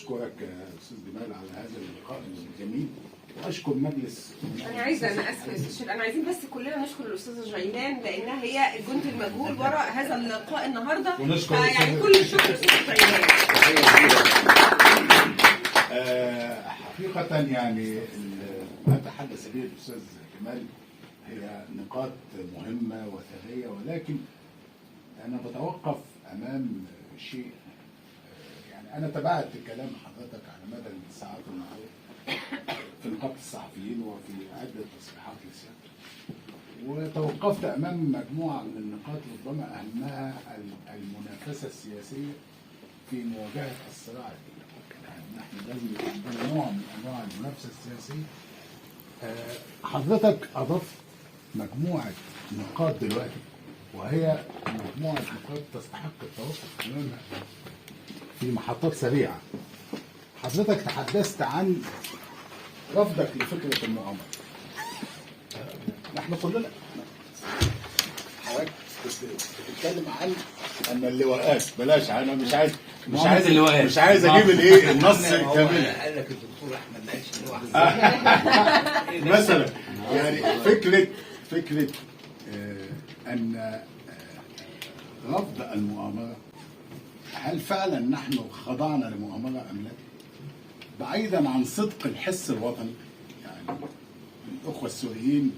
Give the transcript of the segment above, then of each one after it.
أشكرك يا أستاذ جمال على هذا اللقاء الجميل، وأشكر مجلس. أنا آسفة يا أستاذ شيخ، أنا عايزين بس كلنا نشكر الأستاذة جيلان لأنها هي الجندي المجهول وراء هذا اللقاء النهارده، يعني كل الشكر للأستاذة جيلان. حقيقة يعني ما تحدث به الأستاذ جمال هي نقاط مهمة وثرية، ولكن أنا بتوقف أمام شيء. يعني أنا تابعت كلام حضرتك على مدى الساعات الماضية في نقابة الصحفيين وفي عدة تصريحات لسيادتك، وتوقفت أمام مجموعة من النقاط ربما أهمها المنافسة السياسية في مواجهة الصراع الديني. يعني نحن لازم يكون عندنا نوع من أنواع المنافسة السياسية. حضرتك أضفت مجموعة نقاط دلوقتي، وهي مجموعة نقاط تستحق التوقف أمامها في محطات سريعة. حضرتك تحدثت عن رفضك لفكرة المؤامرة. نحن كلنا حضرتك بتتكلم عن ان اللواءات، بلاش، انا مش عايز اللواءات، مش عايز اجيب الايه النص كامل. قال لك الدكتور احمد ما قالش اللواء مثلا يعني فكره ان رفض المؤامره، هل فعلا نحن خضعنا لمؤامره ام لا؟ بعيدا عن صدق الحس الوطني، يعني الاخوه السوريين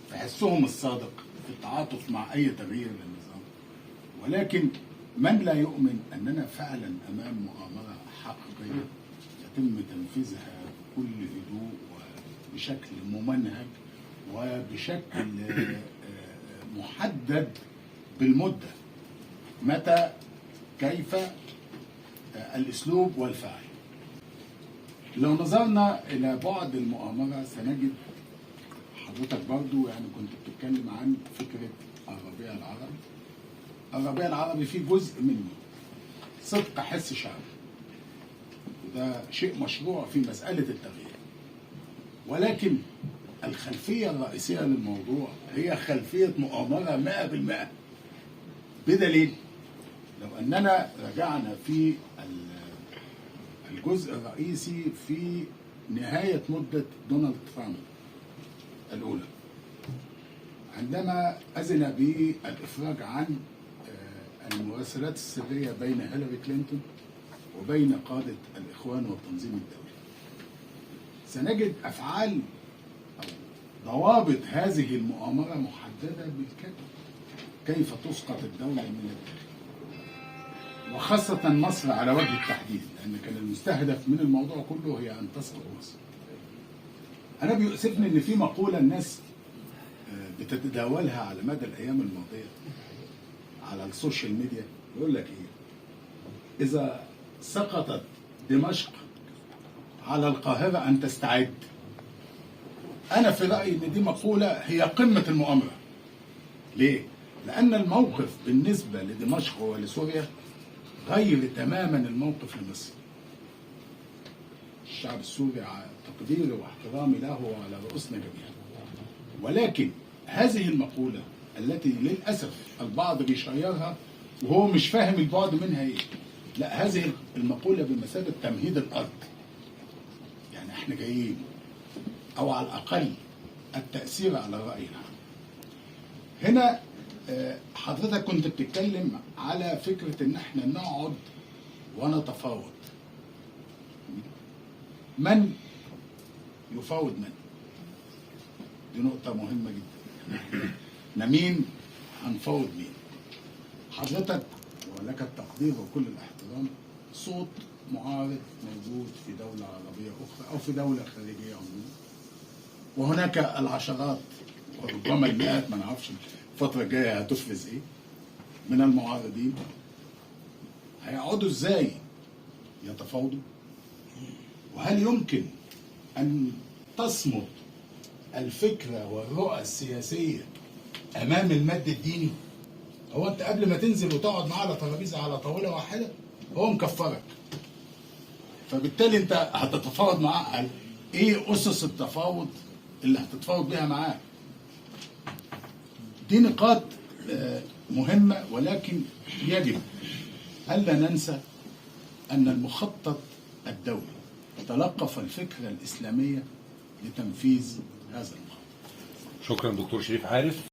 في حسهم الصادق في التعاطف مع اي تغيير للنظام، ولكن من لا يؤمن اننا فعلا امام مؤامره حقيقيه يتم تنفيذها بكل هدوء وبشكل ممنهج وبشكل محدد بالمده، متى، كيف، الاسلوب والفعل. لو نظرنا الى بعد المؤامره سنجد حضرتك برضو يعني كنت بتتكلم عن فكره الربيع العربي. الربيع العربي فيه جزء منه صدق حس شعبي، وده شيء مشروع في مساله التغيير، ولكن الخلفيه الرئيسيه للموضوع هي خلفيه مؤامره 100%، بدليل لو اننا رجعنا في الجزء الرئيسي في نهاية مدة دونالد ترامب الأولى، عندما أذن بالإفراج عن المراسلات السرية بين هيلاري كلينتون وبين قادة الإخوان والتنظيم الدولي، سنجد أفعال أو ضوابط هذه المؤامرة محددة بالكامل، كيف تسقط الدولة من الداخل، وخاصة مصر على وجه التحديد، لأن كان المستهدف من الموضوع كله هي أن تسقط مصر. أنا بيؤسفني إن في مقولة الناس بتتداولها على مدى الأيام الماضية على السوشيال ميديا، يقول لك إيه؟ إذا سقطت دمشق على القاهرة أن تستعد. أنا في رأيي إن دي مقولة هي قمة المؤامرة. ليه؟ لأن الموقف بالنسبة لدمشق ولسوريا غير تماما الموقف لمصر. الشعب السوري على تقديري واحترامي له وعلى رؤوسنا جميعا، ولكن هذه المقولة التي للأسف البعض بيشيرها وهو مش فاهم البعد منها ايه، لا، هذه المقولة بمثابة تمهيد الأرض. يعني احنا جايين، أو على الأقل التأثير على الرأي العام. هنا حضرتك كنت بتتكلم على فكرة ان احنا نقعد ونتفاوض. من يفاوض من؟ دي نقطة مهمة جدا. مين هنفاوض مين؟ حضرتك ولك التقدير وكل الاحترام صوت معارض موجود في دولة عربية أخرى أو في دولة خارجية عموما، وهناك العشرات وربما المئات، ما نعرفش الفترة الجاية هتفرز ايه من المعارضين. هيقعدوا ازاي يتفاوضوا؟ وهل يمكن ان تصمد الفكرة والرؤى السياسية امام المد الديني؟ هو انت قبل ما تنزل وتقعد معاه على ترابيزة على طاولة واحدة هو مكفرك، فبالتالي انت هتتفاوض معاه على ايه؟ اسس التفاوض اللي هتتفاوض بيها معاه. دي نقاط مهمة، ولكن يجب ألا ننسى أن المخطط الدولي تلقف الفكرة الإسلامية لتنفيذ هذا المخطط. شكرا دكتور شريف عارف.